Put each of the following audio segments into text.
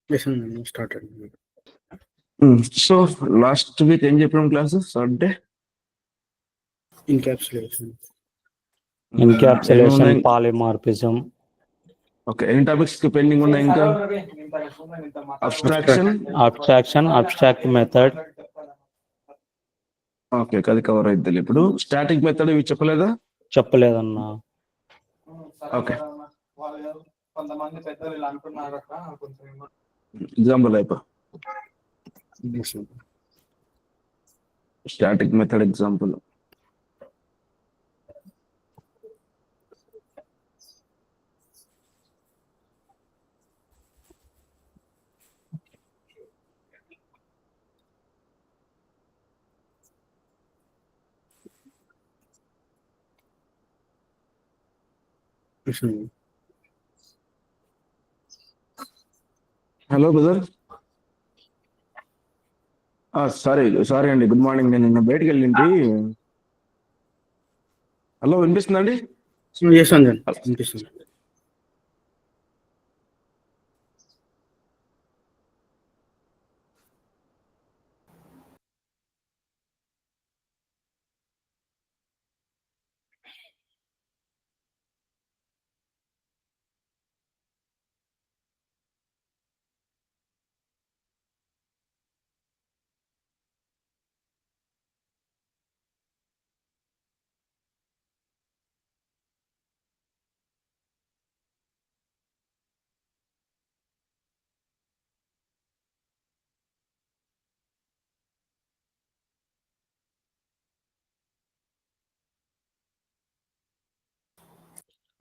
Yes, started. So last week ఏం చెప్పాం classes అంటే Encapsulation. Encapsulation, polymorphism. ఓకే, ఎన్ని టాపిక్స్ పెండింగ్ ఉన్నాయి ఇంకా? Abstraction, Abstract method. ఓకే, అది కవర్ అవుతుంది. ఇప్పుడు స్టాటిక్ మెథడ్ ఇవి చెప్పలేదా? చెప్పలేదన్నా. ఓకే, ఎగ్జాంపుల్ అయిపో Yes, sir. Static method example. Yes, sir. Hello brother. Sorry అండి, గుడ్ మార్నింగ్. నేను నిన్న బయటకు వెళ్ళింటి. హలో, వినిపిస్తుందండి? Yes, Anjan. Interesting.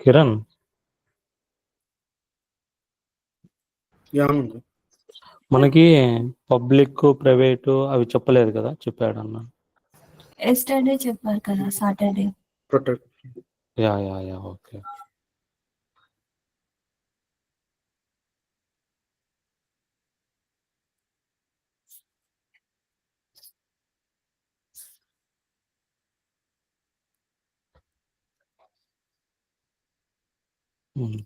Kiran, Yeah, Anjan. మనకి పబ్లిక్ ప్రైవేట్ అవి చెప్పలేదు కదా, చెప్పాడన్న. ఎస్టర్డే చెప్పారు కదా, Saturday. Protect. Yeah okay.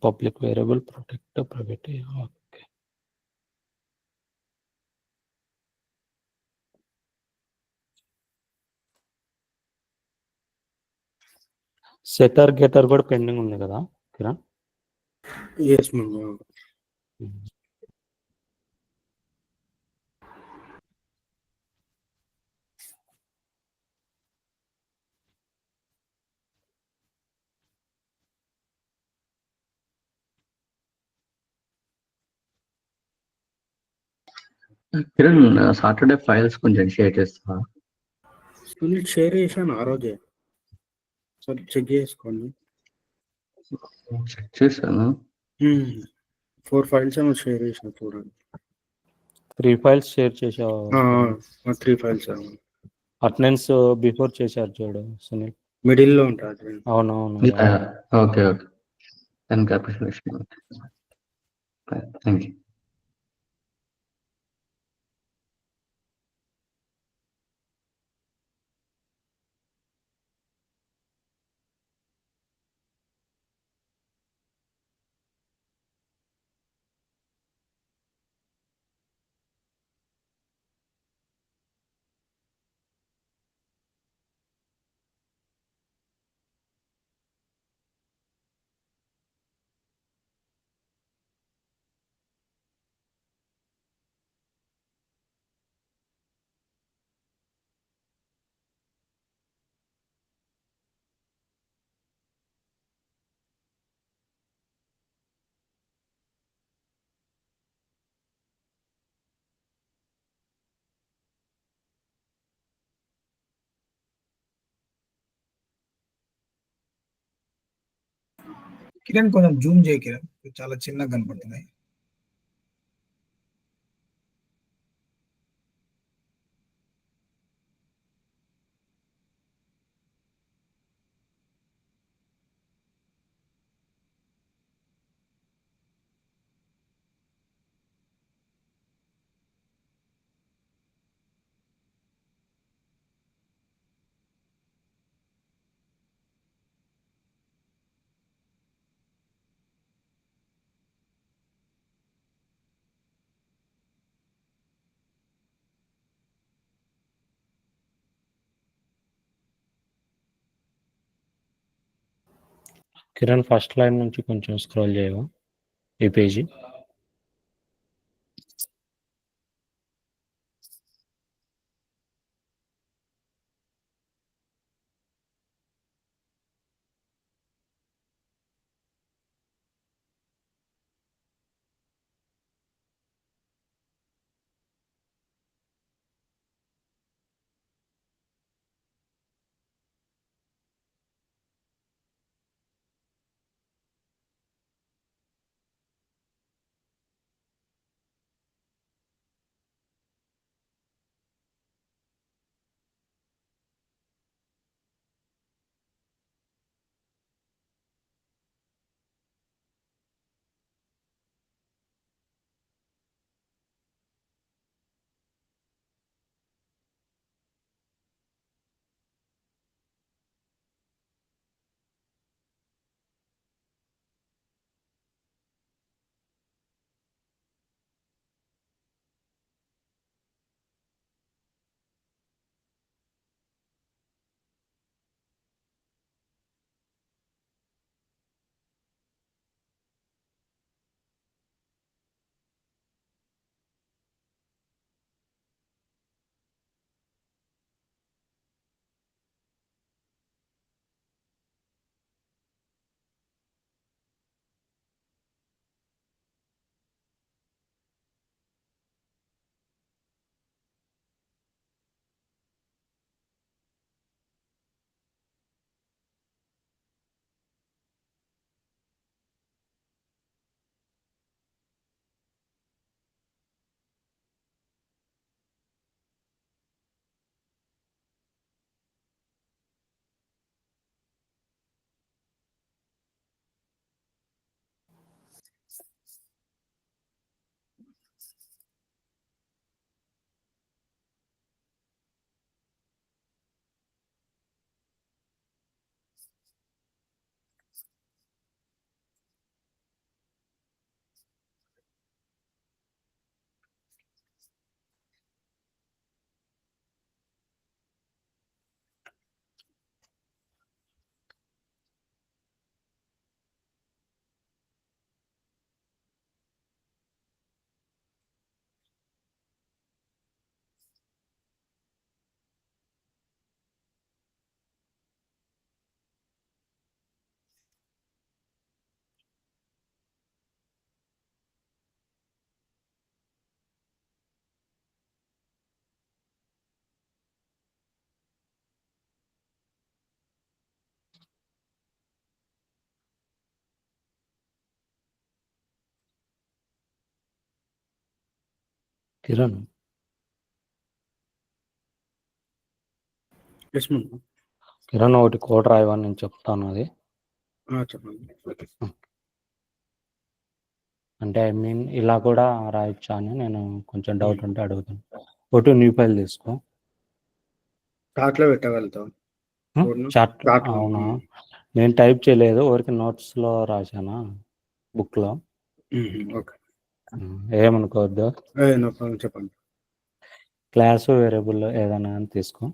Public variable, protect, private. Okay. Setter getter కూడా పెండింగ్ ఉంది కదా Kiran? Yes, ma'am. Kiran, Saturday files కొంచెం షేర్ చేస్తా. షేర్ చేశాను ఆ రోజే, సరే చెక్ చేసుకోండి. చెక్ చేశాను. 4 ఫైల్స్ ఏమో షేర్ చేసిన, చూడండి. 3 ఫైల్స్ షేర్ చేసావు. 3 ఫైల్స్ అటెండెన్స్ బిఫోర్ చేశారు చూడు సునీల్, మిడిల్లో ఉంటుంది. అవునవును. Okay. Encapsulation. Thank you. Kiran, కొంచెం జూమ్ చేయి కిరణ్, చాలా చిన్నగా కనపడుతున్నాయి. కిరణ్ ఫస్ట్ లైన్ నుంచి కొంచెం స్క్రోల్ చేయవా ఈ page. Kiran yes madam. Kiran ఒకటి కోడ్ రాయవని నేను చెప్తాను. అది చెప్పండి. అంటే ఐ మీన్ ఇలా కూడా రాయొచ్చా అని నేను కొంచెం డౌట్ ఉంటే అడుగుతాను. ఒకటి న్యూ ఫైల్ తీసుకో. చాట్లో పెట్టగలుగుతాం. చాట్ చాట్ అవునా? నేను టైప్ చేయలేదు, ఊరికి నోట్స్లో రాశానా బుక్లో. ఓకే. ఏమనుకోవద్దు. నో ప్రాబ్లం, చెప్పండి. క్లాసు వేరియబుల్ ఏదైనా అని తీసుకో.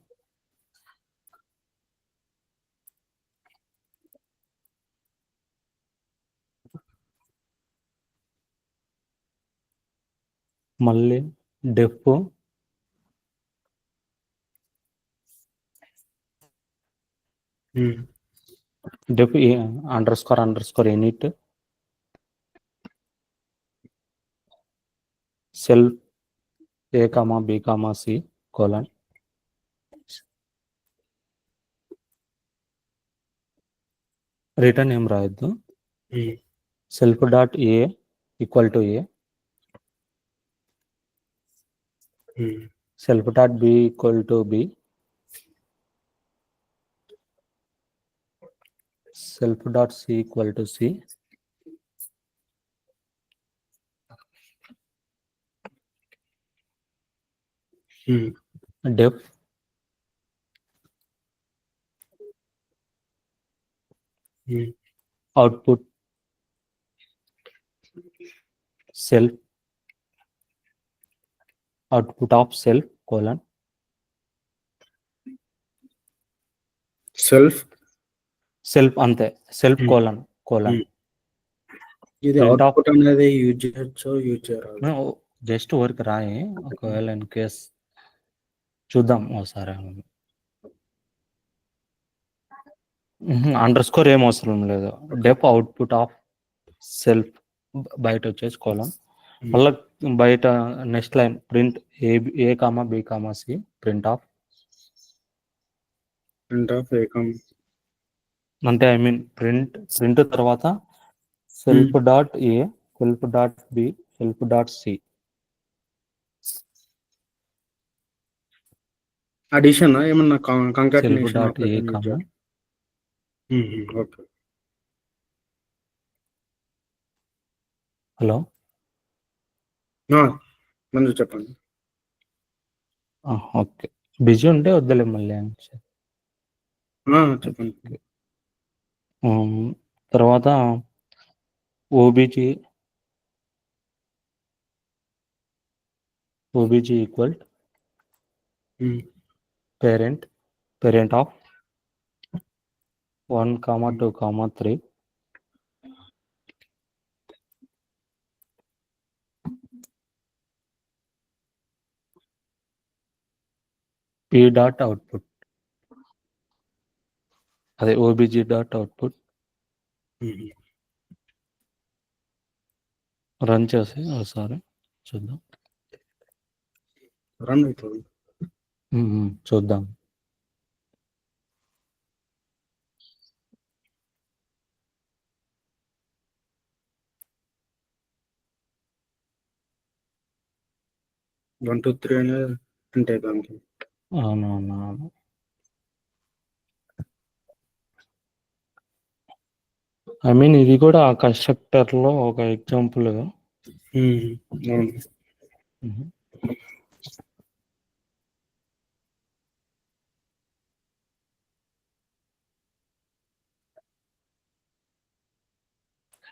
మళ్ళీ def def underscore init self A, B, C colon return ఏం రాయొద్దు. Self dot A equal to A, self dot B equal to B, self dot C equal to C, def output self output of self colon self self అంతే, self colon colon. ఇది Print off. Output అనేది use చేయొచ్చు use చేయరాదు. Just work రాయి, ఒకవేళ in case చూద్దాం ఒకసారి. Under score ఏం అవసరం లేదు. డెప్ అవుట్పుట్ ఆఫ్ సెల్ఫ్ బయట వచ్చేసి కోలన్, మళ్ళీ బయట next line print A comma B comma C print of ఏకం అంటే ఐ మీన్ ప్రింట్ తర్వాత self dot A, self dot B, self dot C. Addition ఏమన్నా self concatenation dot A comma okay. Hello ముందు చెప్పండి. Okay, busy ఉంటే వద్దులే మళ్ళీ. చెప్పండి. తర్వాత OBJ equal parent of 1, 2, 3 p dot output, అదే ఓబీజీ డాట్ అవుట్పుట్ రన్ చేసి ఒకసారి చూద్దాం. రన్ అవుతుంది. చూద్దాం. వన్ టూ త్రీ అనేది అంటే దానికి అవును. ఐ మీన్ ఇది కూడా కన్స్ట్రక్టర్ లో ఒక ఎగ్జాంపుల్. అవును.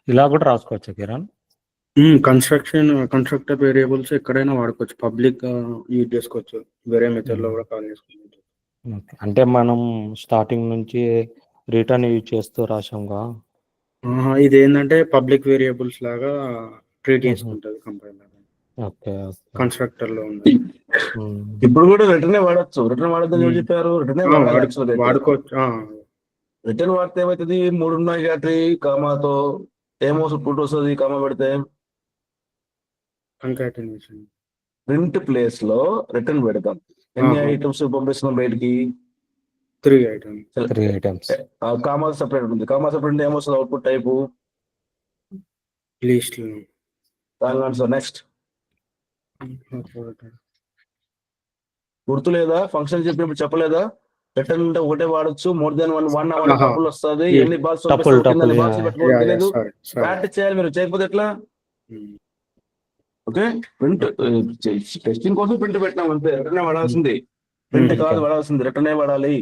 ఇలా కూడా రాసుకోవచ్చు కిరణ్. కన్స్ట్రక్టర్ వేరియబుల్స్ ఎక్కడైనా వాడుకోవచ్చు, పబ్లిక్ యూజ్ చేసుకోవచ్చు, వేరే మెథడ్ లో కూడా కాల్ చేసుకోవచ్చు. అంటే మనం స్టార్టింగ్ నుంచి రిటర్న్ యూజ్ చేస్తూ రాసాంగా. ఇది ఏంటంటే పబ్లిక్ వేరియబుల్స్ లాగా ట్రీట్ చేసుకుంటది కంపైలర్. ఓకే, కన్స్ట్రక్టర్ లో ఉంది. ఇప్పుడు కూడా రిటర్న్ వాడచ్చు. రిటర్న్ వాడద్దని ఎవరు చెప్పారు? రిటర్న్ వాడుకోవచ్చు. రిటర్న్ వాడితే ఏమవుతుంది? 3 ఉన్నాయి కాబట్టి కామాతో ఏమో పుట్ వస్తుంది. కామా పెడితే కంకాటినేషన్ ప్రింట్ ప్లేస్ లో రిటర్న్ పెడతాం. ఎన్ని ఐటమ్స్ పంపిస్తున్నాం బయటికి? 3 ఐటమ్స్. కామా సెపరేట్ ఉంటుంది. కామా సెపరేట్ ఏమొస్తుంది? Output type list. నెక్స్ట్ గుర్తు లేదా? ఫంక్షన్ చెప్పినప్పుడు చెప్పలేదా? రిటర్న్ అంటే ఒకటే వాడచ్చు, మోర్ దెన్ వన్ టపుల్ వస్తుంది. ఎన్ని బాల్స్ తెలియదు. ప్రాక్టీస్ చేయాలి మీరు. చేయకపోతే ఎట్లా? ఓకే, ప్రింట్ టెస్టింగ్ కోసం ప్రింట్ పెట్టినాం అంతే. రిటర్న్ వాడాల్సింది, ప్రింట్ కాదు వాడాల్సింది, రిటర్న్ వాడాలి.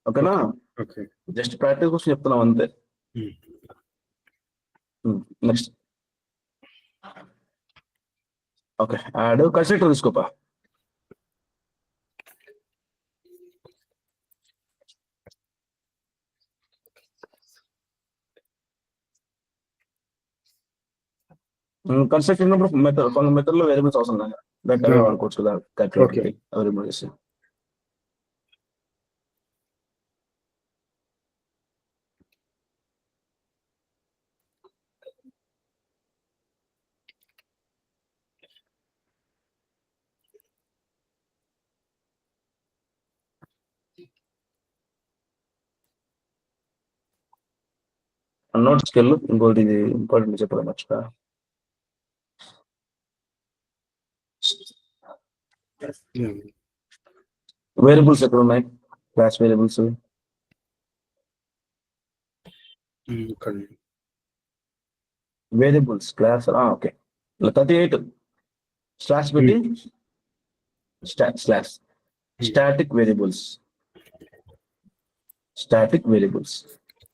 ఓకేనా? జస్ట్ ప్రాక్టీస్ కోసం చెప్తున్నాం అంతే. నెక్స్ట్ ఓకే, యాడ్ కన్స్ట్రక్టర్ తీసుకోపా. కన్స్ట్రక్టర్ ఉన్నప్పుడు మెథడ్ లో వేరియబుల్స్ అవసరం లేదు, డైరెక్ట్ అవే వాడుకోవచ్చు కదా. క్యాల్కులేటర్ అవి రిమూవ్ చేసి నోట్స్కి వెళ్ళు. ఇంకోటి ఇది ఇంపార్టెంట్ చెప్పడం మర్చిపోయా. వేరియబుల్స్ ఎక్కడ ఉన్నాయి? Class variables class. Okay, 38 slash పెట్టి స్టాటిక్ వేరియబుల్స్.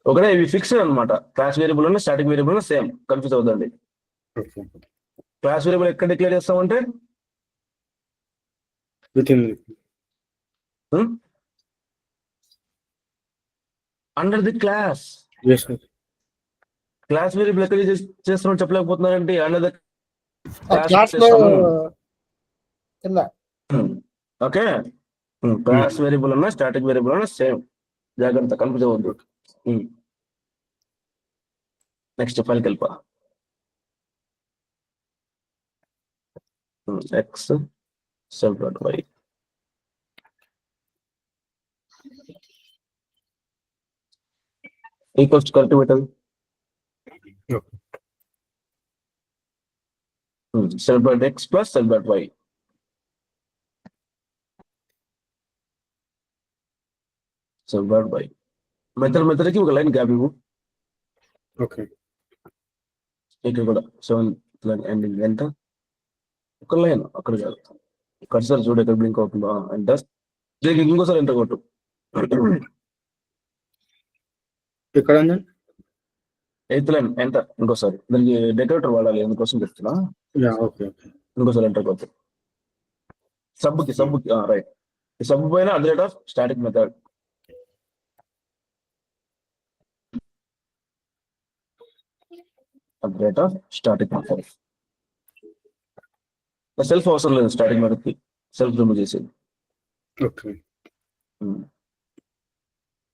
ఒకటే ఇవి ఫిక్స్డ్ అనమాట. క్లాస్ వేరియబుల్ ఉన్న స్టాటిక్ వేరియబుల్ సేమ్, కన్ఫ్యూజ్ అవుతుంది. క్లాస్ వేరియబుల్ ఎక్కడ డిక్లేర్ చేస్తామంటే under the class. Class variable ఎక్కడ చేస్తున్నాం చెప్పలేకపోతున్నారంటే అనదర్ క్లాస్ లో కింద ఓకే క్లాస్ వేరియబుల్ అన్నా స్టాటిక్ వేరియబుల్ అన్నా సేమ్, జాగ్రత్త కన్ఫ్యూజ్ అవ్వద్దు. నెక్స్ట్ ఫైల్కి వెళ్ళిపో. X self dot Y equals correct పెట్టదు. Self dot X plus self dot why. Self dot why మెథడ్కి ఒక లైన్ గ్యాప్ ఇవ్వు. ఓకే ఇక్కడ కూడా 7th లైన్ ఎండింగ్ ఎంత ఒక లైన్ అక్కడ కాదు, కర్సర్ చూడు ఎక్కడ బ్లింక్ అవుతుందో ఎంటర్. దీనికి ఇంకోసారి ఎంటర్ కొట్టు. ఇక్కడ 8th లైన్ ఎంటర్ ఇంకోసారి. దానికి డెకరేటర్ వాడాలి అందుకోసం చెప్తున్నా. ఓకే ఇంకోసారి ఎంటర్ కొట్టు. సబ్కి రైట్. ఈ సబ్ పైన at the rate of static method. At the rate of static method. Self అవసరం లేదు స్టాటిక్ మెథడ్ కి, సెల్ఫ్ రిమూవ్ చేసేది. ఓకే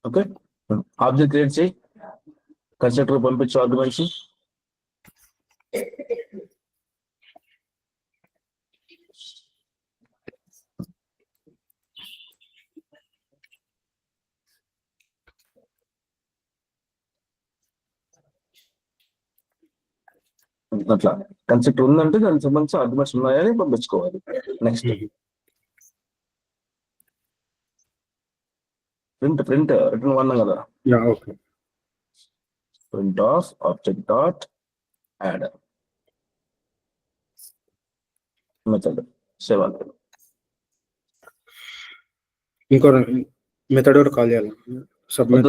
ఓకే ఆబ్జెక్ట్ క్రియేట్ చేయి, కన్స్ట్రక్టర్ పంపించు ఆర్గ్యుమెంట్స్. అట్లా కన్సెప్ట్ ఉందంటే దానికి సంబంధించిన ఆర్గ్యుమెంట్స్ ఉన్నాయని పంపించుకోవాలి. నెక్స్ట్ ప్రింట్ రిటర్న్ వన్ కదా. Okay print of object dot add method 7. ఇంకో మెథడ్ కూడా కాల్ చేయాలి. సబ్మిట్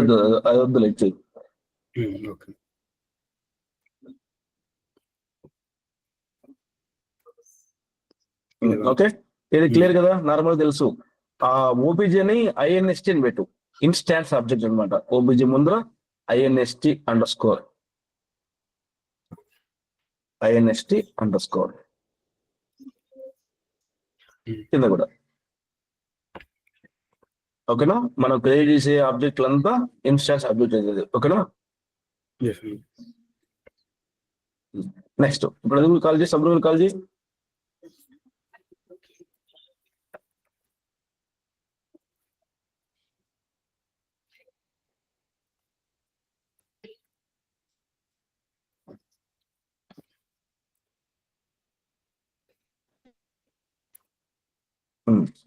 అది వద్దు లెట్ చేయి. ఓకే ఓకే ఇది క్లియర్ కదా, నార్మల్ తెలుసు. ఆ ఓబీజేని ఐఎన్ఎస్టీ అని పెట్టు, ఇన్స్టాన్స్ ఆబ్జెక్ట్ అనమాట. ఓబీజే ముందర ఐఎన్ఎస్టీ అండర్ స్కోర్ కింద కూడా. ఓకేనా, మనం క్రియేట్ చేసే ఆబ్జెక్టులంతా ఇన్స్టాన్స్ ఆబ్జెక్ట్ అవుతుంది. ఓకేనా, నెక్స్ట్ ఇప్పుడు అది కాల్ చేసి సబ్రూల్ కాల్ చేసి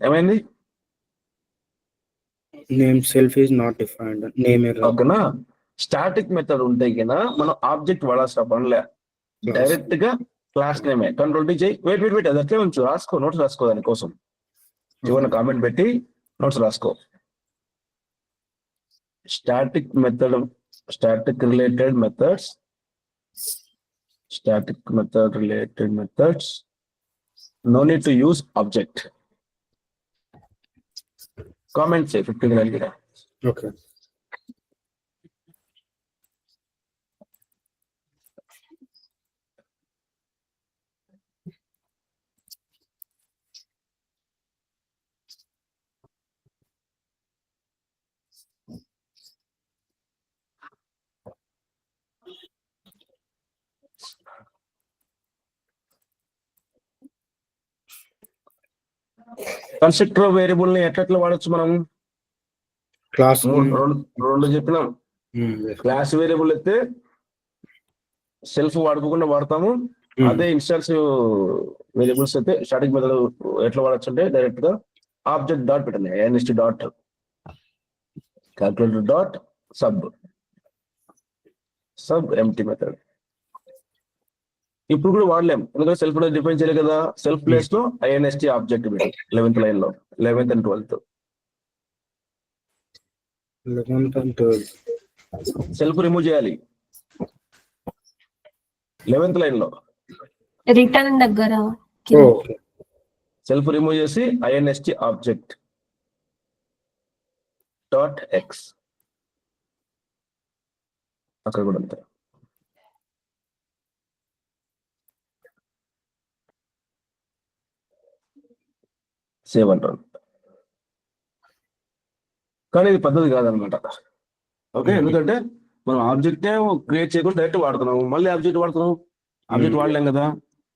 ఏమైంది. Name self is not defined. Name ఓకేనా, స్టాటిక్ మెథడ్ ఉంటే కింద మనం ఆబ్జెక్ట్ వాడాల్సిన పనిలే, డైరెక్ట్ గా క్లాస్ నేమే కంట్రోల్ టీ చేయి. వెయిట్ అది అట్లే ఉంచు, రాసుకో, నోట్స్ రాసుకో. దానికోసం చివరిన కామెంట్ పెట్టి నోట్స్ రాసుకో. Static related methods no need to use object. Comment say 15 line. Okay. Constructor variable ని ఎట్లా వాడచ్చు మనం? క్లాస్ రెండు చెప్పినాం. క్లాస్ వేరియబుల్ అయితే సెల్ఫ్ వాడుకోకుండా వాడతాము. అదే ఇన్స్టాన్స్ వేరియబుల్స్ అయితే స్టాటిక్ మెథడ్ ఎట్లా వాడచ్చు అంటే డైరెక్ట్ గా ఆబ్జెక్ట్ డాట్ పెట్టండి, INST dot calculator dot sub MT method. ఇప్పుడు కూడా వాడలేం, ఎందుకంటే సెల్ఫ్ డిఫైన్ చేయలేదు కదా. సెల్ఫ్ ప్లేస్ లో ఐఎన్ఎస్టీ ఆబ్జెక్ట్ పెట్టి 11th లైన్ లో 11th and 12th self remove చేయాలి. 11th లైన్ లో రిటర్న్ దగ్గర సెల్ఫ్ రిమూవ్ చేసి ఐఎన్ఎస్టీ ఆబ్జెక్ట్ డాట్ ఎక్స్ అక్కడ కూడా అంతే. సేవ్ అంటారు. కానీ ఇది పద్ధతి కాదనమాట. ఓకే, ఎందుకంటే మనం ఆబ్జెక్ట్ క్రియేట్ చేయకుండా డైరెక్ట్ వాడుతున్నాం, మళ్ళీ ఆబ్జెక్ట్ వాడుతున్నాం. ఆబ్జెక్ట్ వాడలేం కదా,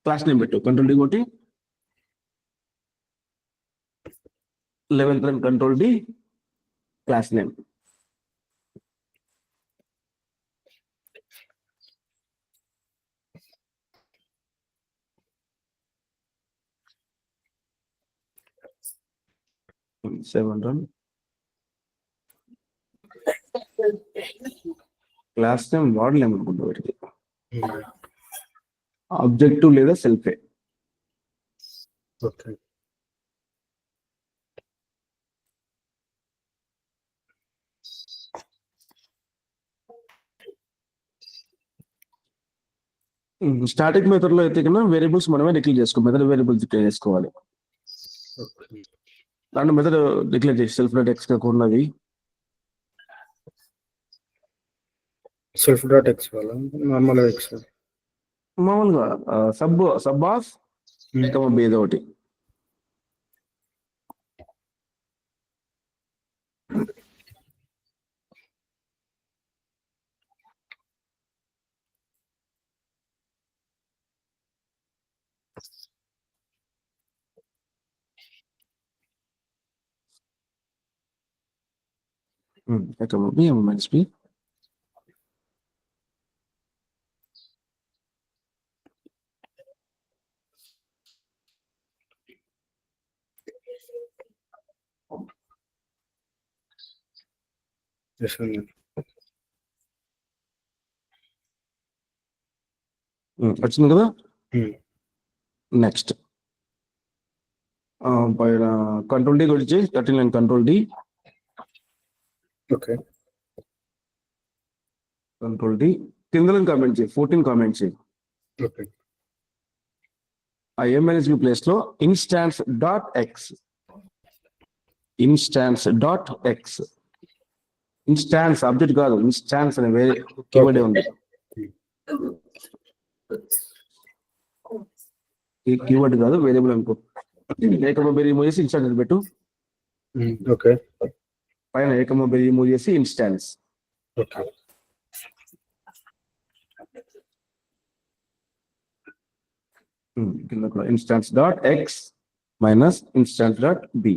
క్లాస్ నేమ్ పెట్టు, కంట్రోల్ డి కొట్టి 11th run control D class name. Seven run class name వాడలేము అనుకుంటా వీటికి. ఆబ్జెక్టివ్ లేదా సెల్ఫే. ఓకే. స్టాటిక్ మెథడ్ లో అయితే కన్నా వేరియబుల్స్ మనమే డిక్లేర్ చేసుకోవాలి, మెథడ్ వేరియబుల్స్ డిక్లేర్ చేసుకోవాలి. దాంట్లో మెథడ్ డిక్లేర్ చేసి సెల్ఫ్ డాట్ ఎక్స్ ఉన్నది. సెల్ఫ్ డాట్ ఎక్స్ వల్ల నార్మల్ ఎక్స్ మామూలుగా సబ్ ఆఫ్ బి ఏదో ఒకటి. B minus B. వచ్చింది కదా. నెక్స్ట్ పైన కంట్రోల్ డి వచ్చి 39 control D. Okay. Control D కింద కామెంట్ చేయి, 14 కామెంట్ చేయి. ఓకే. ఆ ఎంఎన్ఎస్బి ప్లేస్ లో instance dot X, instance dot X. Instance object కాదు, ఇన్స్టాన్స్ అనే వేరే కీవర్డ్ ఉంది. ఈ కీవర్డ్ కాదు, వేరియబుల్ అనుకో. ఏకమొబైల్ రిమూవ్ చేసి ఇన్స్టాన్స్ పెట్టు. ఓకే. పైన ఏకమొబైల్ రిమూవ్ చేసి ఇన్స్టాన్స్. ఓకే. కింద కూడా instance dot X minus instance dot B.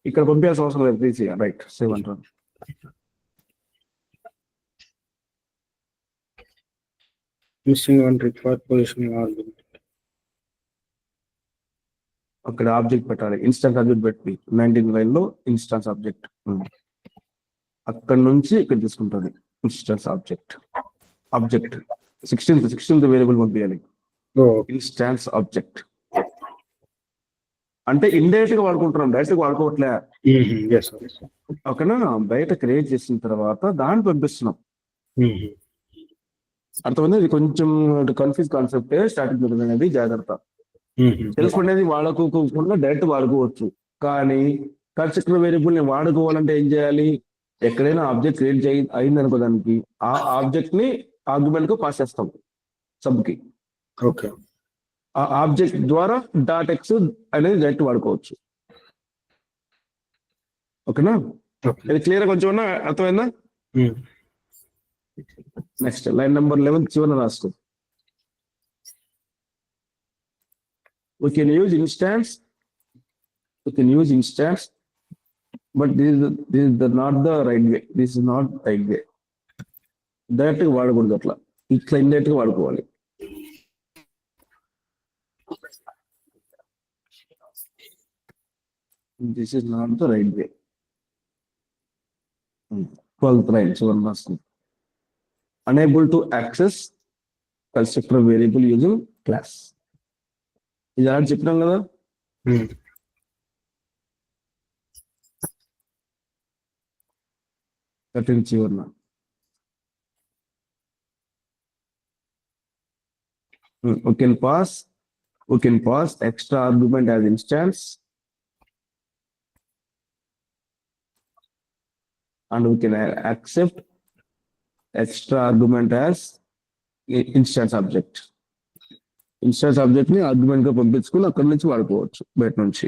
ఇక్కడ పంపించాల్సిన అవసరం లేదు, ప్లీజ్. రైట్, సేవ్ అంటారు. Missing one required position argument. అక్కడ ఆబ్జెక్ట్ పెట్టాలి, ఇన్స్టాన్స్ ఆబ్జెక్ట్ పెట్టి 19 లైన్ లో ఇన్స్టాన్స్ ఆబ్జెక్ట్. అక్కడ నుంచి ఇక్కడ తీసుకుంటుంది instance object. Object 16th variable పంపించాలి, ఇన్స్టాన్స్ ఆబ్జెక్ట్. అంటే ఇండైరెక్ట్ గా వాడుకుంటున్నాం, డైరెక్ట్ గా వాడుకోవట్లే. ఓకేనా, బయట క్రియేట్ చేసిన తర్వాత దాన్ని పంపిస్తున్నాం. అర్థమైంది. ఇది కొంచెం కన్ఫ్యూజ్ కాన్సెప్ట్. స్టాటిక్ మెథడ్ అనేది జాగ్రత్త. సెల్ఫ్ అనేది వాడుకోకుండా డైరెక్ట్ వాడుకోవచ్చు, కానీ కన్స్ట్రక్టర్ వేరియబుల్ ని వాడుకోవాలంటే ఏం చేయాలి? ఎక్కడైనా ఆబ్జెక్ట్ క్రియేట్ అయింది అనుకో, దానికి ఆ ఆబ్జెక్ట్ ని ఆర్గ్యుమెంట్ కు పాస్ చేస్తాం సబ్ కి. ఓకే. ఆ ఆబ్జెక్ట్ ద్వారా డాట్ ఎక్స్ అనేది డైరెక్ట్ వాడుకోవచ్చు. ఓకేనా, ఇది క్లియర్ కొంచెం అర్థమైందా? నెక్స్ట్ లైన్ నెంబర్ 11 చివరి రాసుకో. We can use instance, but this is not the right way. This is not right way. Direct గా వాడకూడదు, అట్లా ఇట్లా ఇండైరెక్ట్ గా వాడుకోవాలి. This is not the right way. 12th line చివరి రాసుకో. Unable to access constructor variable using class. ఇది ఆడ చెప్పినాం కదా. చివరిన we can pass extra argument as instance. and we can accept extra argument as instance object. Instance object ని argument గా పంపించుకుని అక్కడి నుంచి వాడుకోవచ్చు బయట నుంచి.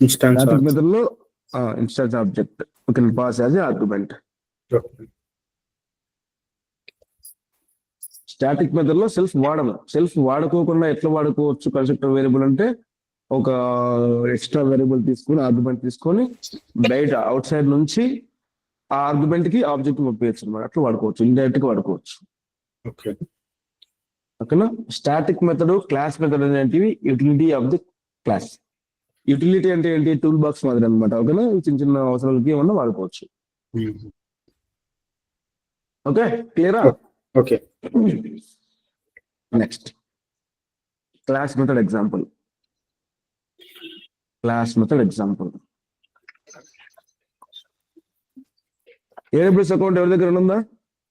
ఇన్స్టాన్స్ స్టాటిక్ మెథడ్ లో instance object we can pass as a argument. Static method లో self వాడము. సెల్ఫ్ వాడుకోకుండా ఎట్లా వాడుకోవచ్చు కన్స్ట్రక్టర్ వేరియబుల్ అంటే ఒక ఎక్స్ట్రా వేరియబుల్ తీసుకొని ఆర్గ్యుమెంట్ తీసుకొని బయట అవుట్ సైడ్ నుంచి ఆ ఆర్గ్యుమెంట్ కి ఆబ్జెక్ట్ పంపించచ్చు అనమాట. అట్లా వాడుకోవచ్చు, ఇండైరెక్ట్ గా వాడుకోవచ్చు. ఓకేనా. స్టాటిక్ మెథడ్, క్లాస్ మెథడ్ అనేటివి utility of the class. Utility అంటే ఏంటి? టూల్ బాక్స్ మాదిరి అనమాట. ఓకేనా. చిన్న చిన్న అవసరాలకి ఏమన్నా వాడుకోవచ్చు. ఓకే, క్లియరా? Okay. Next class method example. Class method example. AWS account ఎవరి దగ్గర ఉందా?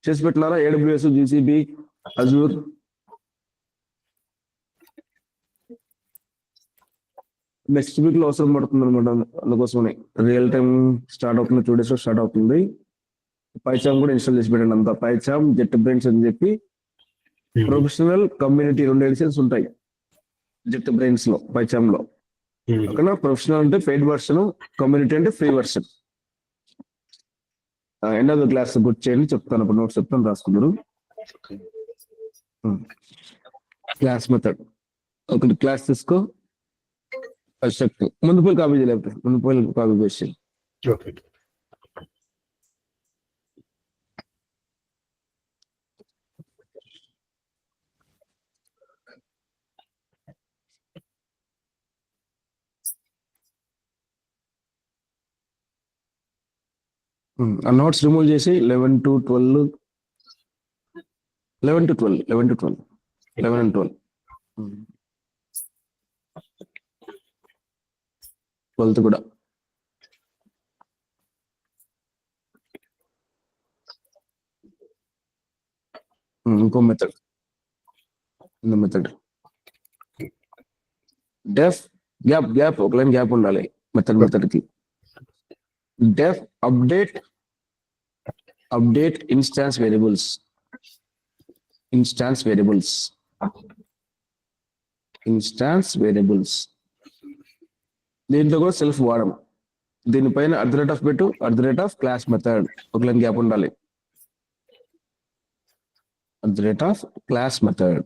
చేసి పెట్టినారా? AWS, GCP, Azure. Next week లో అవసరం పడుతుంది అనమాట. అందుకోసమని రియల్ టైం స్టార్ట్ అవుతుంది, 2 days లో స్టార్ట్ అవుతుంది. పైచామ్ కూడా ఇన్స్టాల్ చేసి పెట్టండి. అంతా పైచామ్, జెట్ బ్రెయిన్స్ అని చెప్పి ప్రొఫెషనల్, కమ్యూనిటీ 2 ఎడిషన్స్ ఉంటాయి జెట్ బ్రెయిన్స్ లో, పైచామ్ లో. ఓకేనా. ప్రొఫెషనల్ అంటే పెయిడ్ వర్షన్, కమ్యూనిటీ అంటే free version. End of the class గుర్తు చేయండి, చెప్తాను. అప్పుడు నోట్స్ చెప్తాను, రాసుకున్నారు. క్లాస్ మెథడ్ ఒకటి క్లాస్ తీసుకో. కన్స్ట్రక్ట్ ముందు పోయి కాపీ చేయలేకపోతే ముందు పోయి కాపీ చేసి. ఓకే. ఆ నోట్స్ రిమూవ్ చేసి 11 to 12 11 and 12 12th కూడా. ఇంకో మెథడ్ డెఫ్ గ్యాప్ ఒక లైన్ గ్యాప్ ఉండాలి మెథడ్ కి. డెఫ్ అప్డేట్ ఇన్స్టాన్స్ వేరియబుల్స్. దీంట్లో కూడా సెల్ఫ్ వాడము. దీనిపైన @ పెట్టు, @ క్లాస్ మెథడ్ ఒక లైన్ గ్యాప్ ఉండాలి. @ క్లాస్ మెథడ్.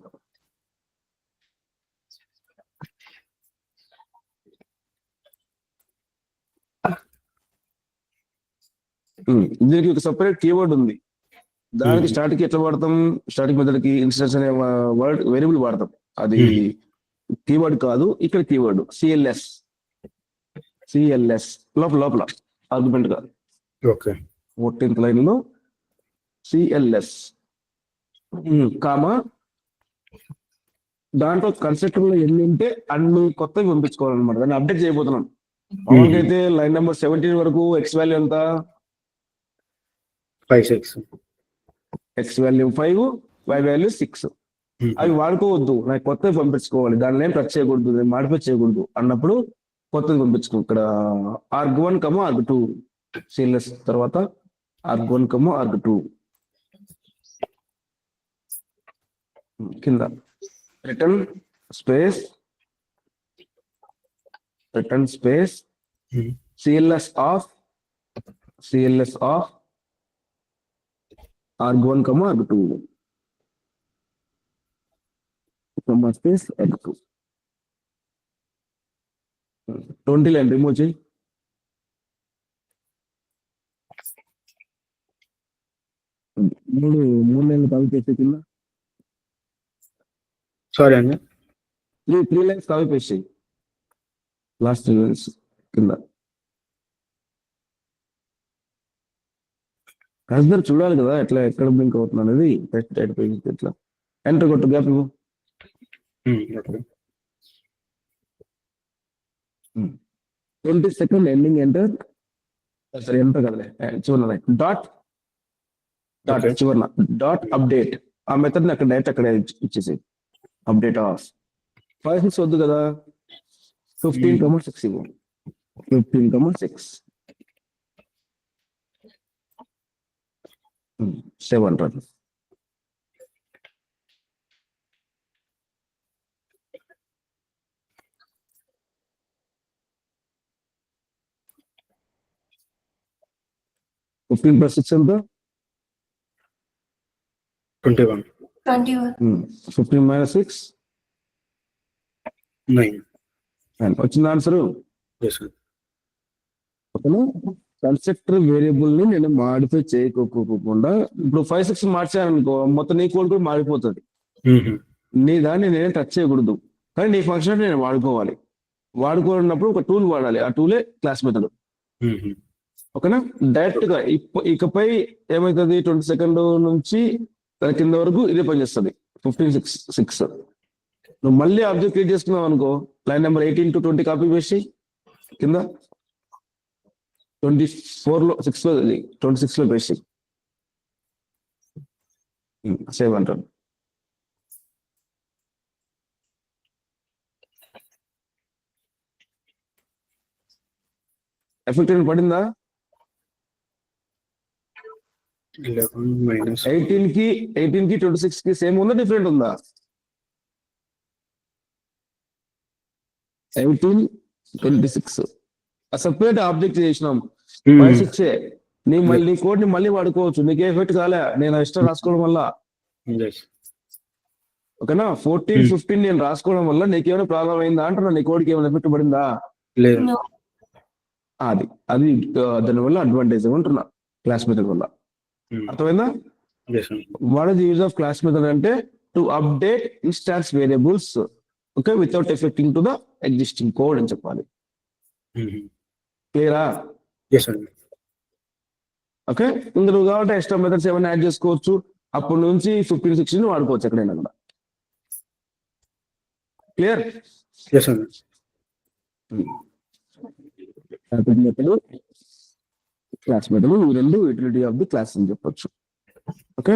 దీనికి ఒక సపరేట్ కీవర్డ్ ఉంది. దానికి స్టాటిక్ ఎట్లా వాడతాం? స్టాటిక్ మెథడ్ కి ఇన్స్టెన్స్ అనే వర్డ్ వేరియబుల్ వాడతాం. అది కీవర్డ్ కాదు, ఇక్కడ కీవర్డ్ CLS లోపల ఆర్గ్యుమెంట్ కాదు. ఓకే. 14th లైన్ లో CLS కామా దాంట్లో కన్స్ట్రక్టర్ లో ఎన్ని ఉంటే అన్ని కొత్తవి పంపించుకోవాలన్నమాట. దాన్ని అప్డేట్ చేయబోతున్నాం. మామూలుగా లైన్ నెంబర్ 17 వరకు ఎక్స్ వాల్యూ ఎంత? 5, 6. X value 5, Y value 6. అవి వాడుకోవద్దు, నాకు కొత్తవి పంపించుకోవాలి, దానిలో ఏం టచ్ చేయకూడదు, మాడిఫై చేయకూడదు అన్నప్పుడు కొత్తది పంపించుకో. ఇక్కడ arg1, arg2 CLS తర్వాత arg1, arg2 కింద return space CLS of arg1, arg2 space arg2. 20 line remove చేయి. మూడు లైన్లు కాపీ పేస్ట్ కింద. సారీ అండి. 3 లైన్స్ కాపీ పేస్ట్ చేయి లాస్ట్ 3 లైన్స్ కింద. కన్సిడర్ చూడాలి కదా ఎట్లా ఎక్కడ బ్లింక్ అవుతుంది అనేది. ఎట్లా ఎంటర్ కొట్టు, గ్యాప్ ఇవ్వు. 22nd ending enter. సరే ఎంటర్ కదలే చివరి డాట్ చివరిన అప్డేట్. ఆ మెథడ్ అక్కడ డైరెక్ట్ అక్కడ ఇచ్చేసి అప్డేట్ ఆఫ్. 5, 6 వద్దు కదా, 15, 6 ఇవ్వు. 15,6 700. ఫిఫ్టీన్ ప్లస్ 6 ఎంత? 21. 21. 15 minus 6 9. and వచ్చిన ఆన్సర్ Yes, sir. ఓకేనా. కన్స్ట్రక్టర్ వేరియబుల్ ని నేను మాడిఫై చేయకోకుండా ఇప్పుడు 5 6 మార్చాను అనుకో, మొత్తం నీ కోడ్ కూడా మారిపోతుంది. నీ దాన్ని నేను టచ్ చేయకూడదు, కానీ నీ ఫంక్షన్ నేను వాడుకోవాలి. వాడుకోవాలన్నప్పుడు ఒక టూల్ వాడాలి, ఆ టూలే క్లాస్ మెథడ్. ఓకేనా. డైరెక్ట్ గా ఇకపై ఏమైతుంది, 22nd నుంచి దాని కింద వరకు ఇదే పనిచేస్తుంది. 15 6 నువ్వు మళ్ళీ ఆబ్జెక్ట్ క్రియేట్ చేసుకున్నావు అనుకో, లైన్ నెంబర్ 18 to 20 కాపీ చేసి కింద 24లో 26లో పేసి సేవ్ అంటారు. ఎఫెక్ట్ ఏమైనా పడిందా? 11 minus 18 కి 26 కి సేమ్ ఉందా, డిఫరెంట్ ఉందా? 18 26 సపరేట్ ఆబ్జెక్ట్ చేసినాం. 5 6 నీ కోడ్ ని మళ్ళీ వాడుకోవచ్చు, నీకే ఎఫెక్ట్ కాలే, నేను ఇష్టం రాసుకోవడం వల్ల. Yes. ఓకేనా. 14 15 నేను రాసుకోవడం వల్ల నీకేమైనా ప్రాబ్లం అయిందా అంటున్నా, నీ కోడ్కి ఏమైనా ఎఫెక్ట్ పడిందా? లేదు. No. అది దానివల్ల అడ్వాంటేజ్ అంటున్నా క్లాస్ మెథడ్ వల్ల. అర్థమైందా? Yes, sir. What is the use of class method అంటే to update instance variables, okay, without affecting to the existing code అని చెప్పాలి. క్లియరా? Yes, sir. ఓకే. ఇంకా నువ్వు కాబట్టి ఎక్స్ట్రా మెథడ్స్ ఏమైనా యాడ్ చేసుకోవచ్చు. అప్పటి నుంచి 15 16 వాడుకోవచ్చు ఎక్కడైనా కూడా. Clear? Yes, sir. Method, class method, ఇవి రెండు యూటిలిటీ ఆఫ్ ది క్లాస్ అని చెప్పొచ్చు. Okay.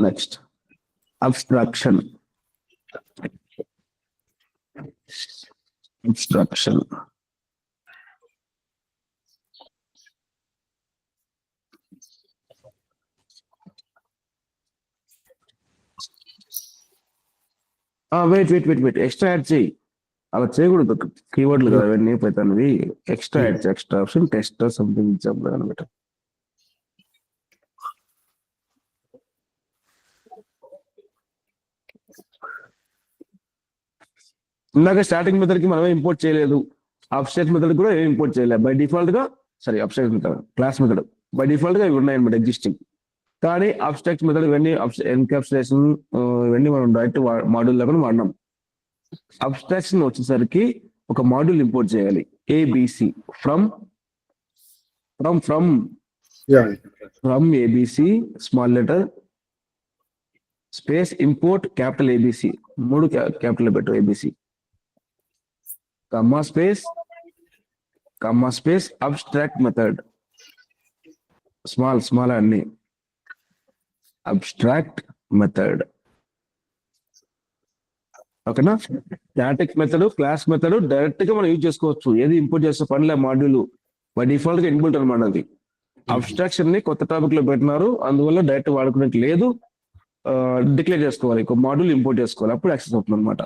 Next abstraction. Wait extra add చేయి. అలా చేయకూడదు, కీవర్డ్లు కదా అవన్నీ పోతాను. ఎక్స్ట్రా యాడ్ చేయి, extra option test something example అనమాట. ఇందాక స్టార్టింగ్ మెథడ్ కి మనమే ఇంపోర్ట్ చేయలేదు, అబ్స్ట్రాక్ట్ మెథడ్ కూడా ఏం ఇంపోర్ట్ చేయలేదు. బై డిఫాల్ట్ గా abstract method, class method by default గా ఇవి ఉన్నాయన్నమాట ఎగ్జిస్టింగ్. కానీ అబ్స్ట్రాక్ట్ మెథడ్ ఇవన్నీ ఎన్కాప్సులేషన్ ఇవన్నీ మనం డైరెక్ట్ మాడ్యూల్ లాగా వాడినాం. అబ్స్ట్రాక్షన్ వచ్చేసరికి ఒక మాడ్యూల్ ఇంపోర్ట్ చేయాలి. ABC from ABC small letter space import capital ABC, 3 capital పెట్టు, ABC comma space abstract method small అన్ని అబ్స్ట్రాక్ట్ మెథడ్. ఓకేనా. Static method, class method direct గా మనం యూజ్ చేసుకోవచ్చు. ఏది ఇంపోర్ట్ చేస్తే పనిలే, మాడ్యూల్ బై డిఫాల్ట్ గా ఇన్బిల్ట్ అనమాట. అది అబ్స్ట్రాక్షన్ ని కొత్త టాపిక్ లో పెట్టినారు, అందువల్ల డైరెక్ట్ వాడుకునేది లేదు. డిక్లేర్ చేసుకోవాలి, ఒక మాడ్యూల్ ఇంపోర్ట్ చేసుకోవాలి, అప్పుడు యాక్సెస్ అవుతుంది అనమాట.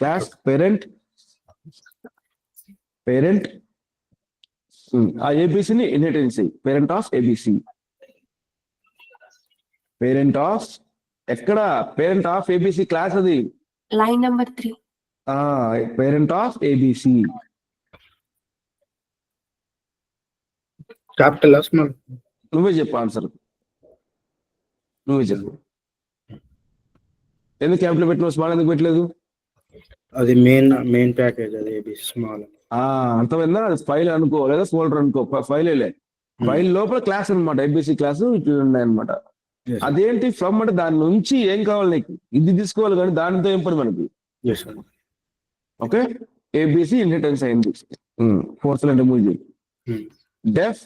క్లాస్ పేరెంట్ ఆ ఏబిసిని inheritance, parent of ABC, parent of ఎక్కడ, పేరెంట్ ఆఫ్ ఏబిసి క్లాస్ అది. Line number 3. Parent of ABC. Capital or small? నువ్వే చెప్పు ఆన్సర్, నువ్వే చెప్పు. ఎందుకు క్యాపిటల్ పెట్టిన, స్మాల్ ఎందుకు పెట్టలేదు? అది మెయిన్ ప్యాకేజ్, అది ABC స్మాల్. అర్థమైందా? అది ఫైల్ అనుకో లేదా ఫోల్డర్ అనుకో, ఫైల్ లోపల క్లాస్ అనమాట, ఏబిసి క్లాస్ ఇట్లా ఉన్నాయన్నమాట. అదేంటి ఫ్రమ్ అంటే దాని నుంచి ఏం కావాలి నీకు, ఇది తీసుకోవాలి, కానీ దానితో ఏం పని మనకి. ఓకే. ఏబిసి ఇన్హెరిటెన్స్ అయింది. 4th లైన్ రిమూవ్ చేయి. డెఫ్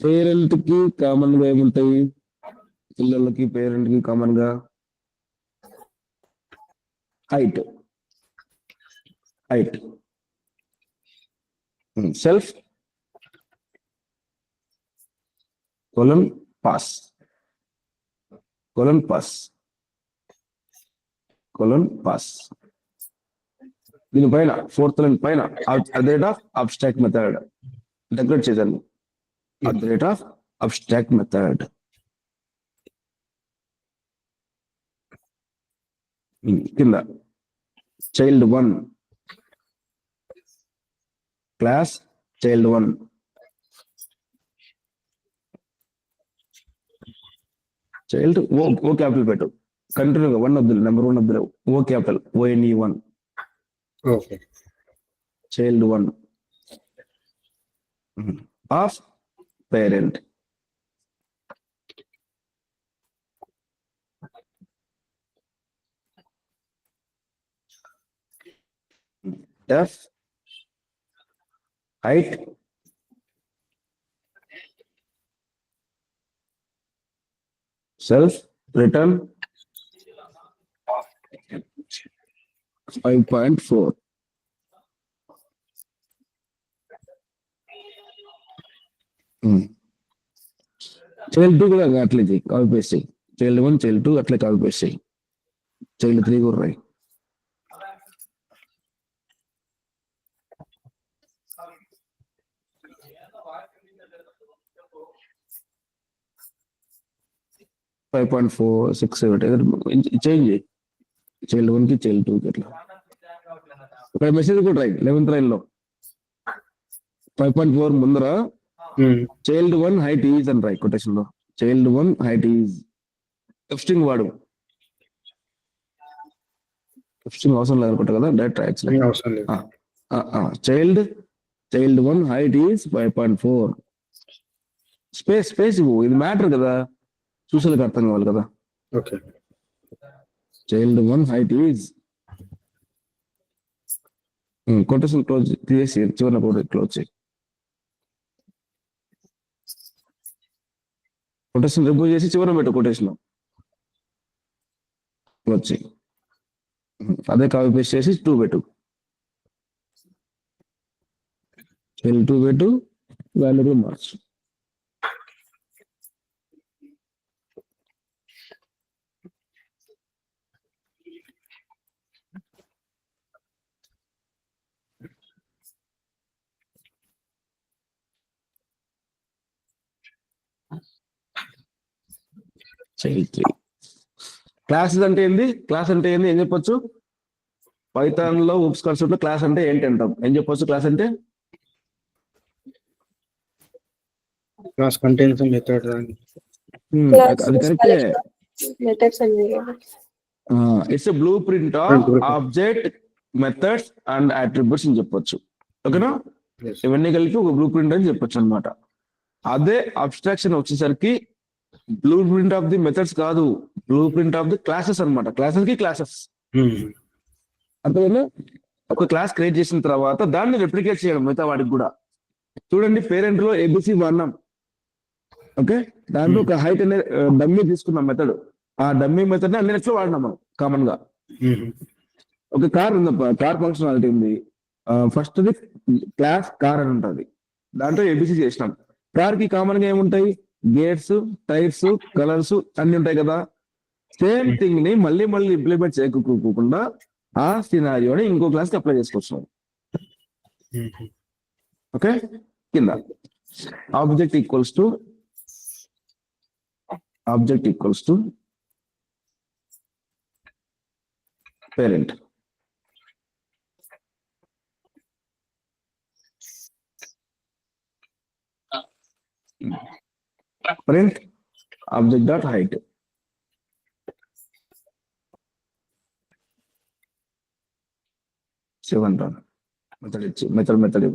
పేరెంట్ కి కామన్ గా ఏముంటాయి, పిల్లలకి పేరెంట్ కి కామన్ గా height. Self colon pass దీనిపైన ఫోర్త్ లైన్ పైన at the rate of abstract method decorate చేశాను. At the rate of abstract method. కింద child 1 class child 1 child O capital పెట్టు కంటిన్యూగా 1 వద్దు నెంబర్ 1 వద్దు O capital ONE1 okay child 1 of parent def height self return 5.4. Child 2 కూడా అట్లే చేయి, copy paste చేయి. చైల్డ్ 1 చైల్డ్ 2 అట్లే కాపీ పేస్ట్ చేయి. చైల్డ్ 3 కూడా రాయి. ఫైవ్ 5.4 చేంజ్ చేయి. చైల్డ్ 1 కి చైల్డ్ 2 కి అట్లా. ఇక్కడ మెసేజ్ కూడా రాయి 11th లైన్ లో 5.4 ముందర చైల్డ్ 1 హైట్ ఈజ్ అని రాయి కొటేషన్ లో. చైల్డ్ 1 హైట్ ఈజ్ స్ట్రింగ్ వాడు. స్ట్రింగ్ అవసరం లేదనుకుంటా కదా, డైరెక్ట్ రాయచ్చు. అవసరం లేదు. Child 1 height is 5.4. స్పేస్ ఇవ్వు, ఇది మ్యాటర్ కదా, చూసేందుకు అర్థం కావాలి కదా. Okay child 1 height is quotation close తీసేసి చివరిన కూడా క్లోజ్ చేయి. కొటేషన్ రిమూవ్ చేసి చివరిన పెట్టు కొటేషన్ క్లోజ్ చేయి. అదే కాపీ పేస్ట్ చేసి 2 పెట్టు. చైల్డ్ 2 పెట్టు, వాల్యూ మార్చు. చైల్డ్ 3 క్లాసెస్ అంటే ఏంది? ఏం చెప్పొచ్చు? పైథాన్ లో ఊప్స్ కాన్సెప్ట్ లో క్లాస్ అంటే ఏంటి అంటాం. ఏం చెప్పొచ్చు క్లాస్ అంటే? క్లాస్ కంటైన్స్ మెథడ్ అది కరెక్టే. Methods and variables. It's a blue print of object methods and attributes అని చెప్పొచ్చు. ఓకేనా? ఇవన్నీ కలిపి ఒక బ్లూ ప్రింట్ అని చెప్పొచ్చు అనమాట. అదే అబ్స్ట్రాక్షన్ వచ్చేసరికి blueprint of the methods కాదు, blueprint of the classes అనమాట. క్లాసెస్ అర్థమైందా? ఒక క్లాస్ క్రియేట్ చేసిన తర్వాత దాన్ని రెప్లికేట్ చేయడం మిగతా వాడికి కూడా. చూడండి, పేరెంట్ లో ABC వాడినాం. ఓకే, దాంట్లో ఒక హైట్ అనే డమ్మీ తీసుకున్నాం మెథడ్. ఆ డమ్మీ మెథడ్ ని అన్ని నెట్స్ లో వాడినాం మనం కామన్ గా. ఒక కార్ ఉందప్ప, కార్ ఫంక్షనాలిటీ ఉంది. ఫస్ట్ క్లాస్ కార్ అని ఉంటుంది, దాంట్లో ABC చేసినాం. కార్ కి కామన్ గా ఏముంటాయి? గేట్స్, టైర్స్, కలర్స్ అన్ని ఉంటాయి కదా. సేమ్ థింగ్ ని మళ్ళీ ఇంప్లిమెంట్ చేయకుండా ఆ సినారియోని ఇంకో క్లాస్ కి అప్లై చేసుకొచ్చినాం. ఓకే, కింద object equals to parent. print object dot height. Seven run method.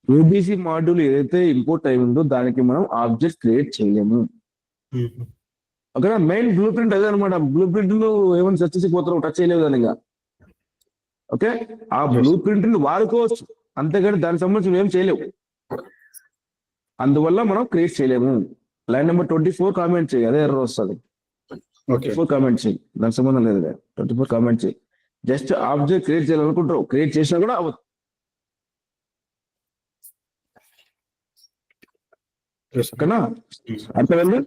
ABC module ఏదైతే ఇంపోర్ట్ అయి ఉందో దానికి మనం ఆబ్జెక్ట్ క్రియేట్ చేయలేము. ఓకేనా, మెయిన్ బ్లూ ప్రింట్ అదే అనమాట. బ్లూ ప్రింట్ ఏమైనా సెర్చ్ చేసి పోతారు, టచ్ చేయలేవు దాని. ఓకే, ఆ బ్లూ ప్రింట్ ని వాడుకోవచ్చు, అంతేగాని దానికి సంబంధించి ఏం చేయలేవు. అందువల్ల మనం క్రియేట్ చేయలేము. లైన్ నెంబర్ 24 కామెంట్ చేయి, అదే ఎర్రర్ వస్తుంది. 24 కామెంట్ చేయి, దానికి సంబంధం లేదు. 24 కామెంట్ చేయి. జస్ట్ ఆబ్జెక్ట్ క్రియేట్ చేయాలనుకుంటారు, క్రియేట్ చేసినా కూడా అవ్వదు. ఓకేనా, అర్థమైంది?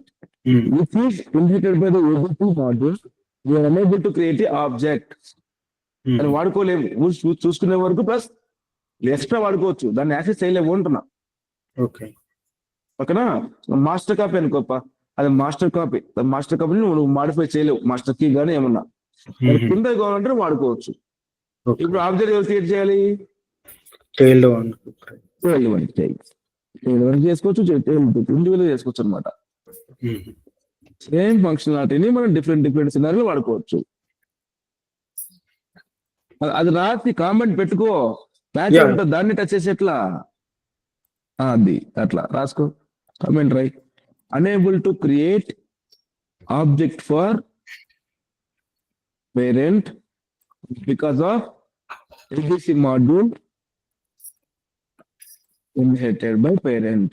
Which is indicated by the ABC module, we are unable to create a object. అని వాడుకోలేము, చూసుకునే వరకు ప్లస్ ఎక్స్ట్రా వాడుకోవచ్చు, దాన్ని యాక్సెస్ చేయలేము అంటున్నా. ఓకేనా, మాస్టర్ కాపీ అనుకోప్ప, అది మాస్టర్ కాపీ. మాస్టర్ కాపీని నువ్వు మాడిఫై చేయలేవు, మాస్టర్ కీ కానీ ఏమన్నా కింద కావాలంటే వాడుకోవచ్చు. ఇప్పుడు ఆబ్జెక్ట్ ఎవరు క్రియేట్ చేయాలి? చేసుకోవచ్చు, ఇండివిజువల్ చేసుకోవచ్చు అనమాట. సేమ్ ఫంక్షనాలిటీని మనం డిఫరెంట్ సినారీలో వాడుకోవచ్చు. అది రాసి కామెంట్ పెట్టుకో, మ్యాచ్ ఉంటుంది, దాన్ని టచ్ చేసి ఎట్లా అది అట్లా రాసుకో. Comment write, unable to create object for parent because of ABC module inherited by parent.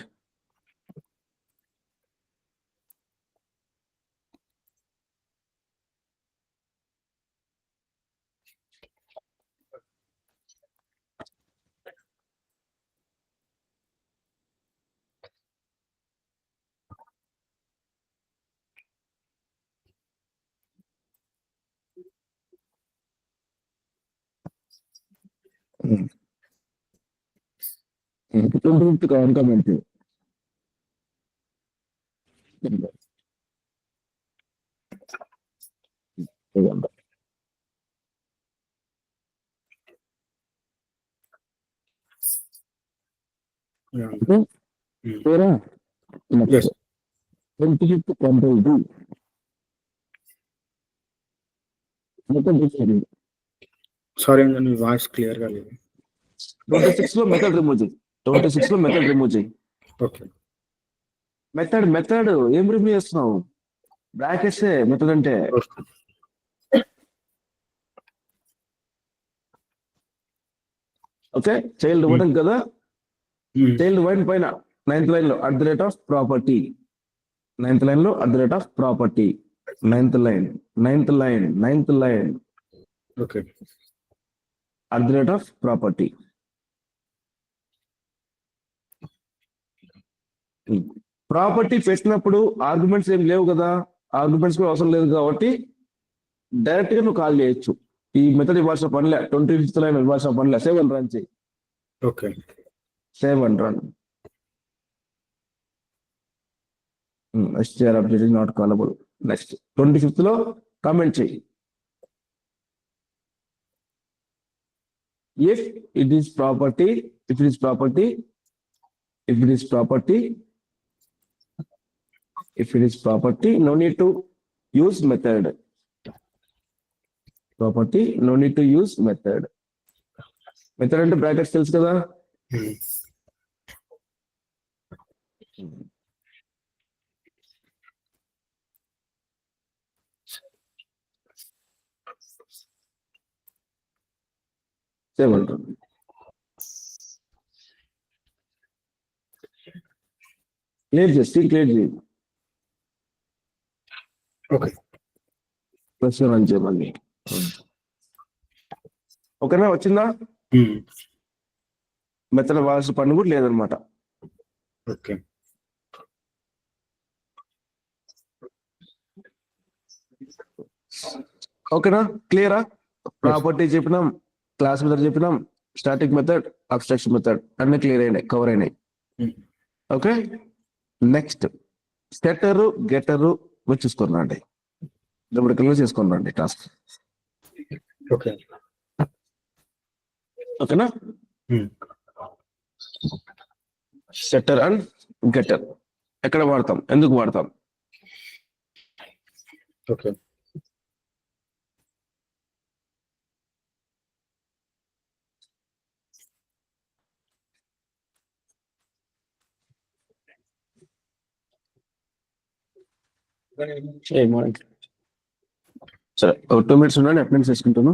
Comment sorry, మీ వాయిస్ క్లియర్ గా లేదు. 26 లో మెథడ్ రిమూవ్ చేయి. 26 లో మెథడ్ రిమూవ్ చేయి. ఓకే, మెథడ్ ఏం రిమూవ్ చేస్తున్నావు? బ్రాకెట్స్ మెథడ్ అంటే. ఓకే, చైల్డ్ ఇవ్వడం కదా, చైల్డ్ వైన్ పైన 9th లైన్ లో @ప్రాపర్టీ, 9th లైన్ లో @property, 9th line okay, @property. Property పెట్టినప్పుడు ఆర్గ్యుమెంట్స్ ఏం లేవు కదా, ఆర్గ్యుమెంట్స్ కూడా అవసరం లేదు కాబట్టి డైరెక్ట్ గా నువ్వు కాల్ చేయొచ్చు. ఈ మెథడ్ ఇవ్వాల్సిన పనిలే, 25th లైన్ ఇవ్వాల్సిన పనిలే. సేవ్ అండ్ రన్ చేయి. Okay, save and run. str update is not callable. Next 25th లో కామెంట్ చేయి. if it is property no need to use method. Property no need to use method అంటే brackets తెలుసు కదా. Save అంటుంది. Clear చేయి. Okay, ప్రశ్న run చేయమని. ఓకేనా, వచ్చిందా? మెథడ్ వాల్సిన పని కూడా లేదనమాట. ఓకే, ఓకేనా, క్లియరా? ప్రాపర్టీ చెప్పినాం, క్లాస్ మెథడ్ చెప్పినాం, స్టాటిక్ మెథడ్, అబ్స్ట్రాక్షన్ మెథడ్ అన్ని క్లియర్ అయినాయి, కవర్ అయినాయి. ఓకే, నెక్స్ట్ సెటర్ గెటర్ వచ్చి చూసుకున్నాండి. ఇప్పుడు క్లియర్ చేసుకున్నాండి టాస్క్. ఓకే, ఓకేనా, సెటర్ అండ్ గెటర్ ఎక్కడ వాడతాం, ఎందుకు వాడతాం? ఓకే, సరే 2 minutes ఉన్నాను, అటెండెన్స్ తీసుకుంటాను.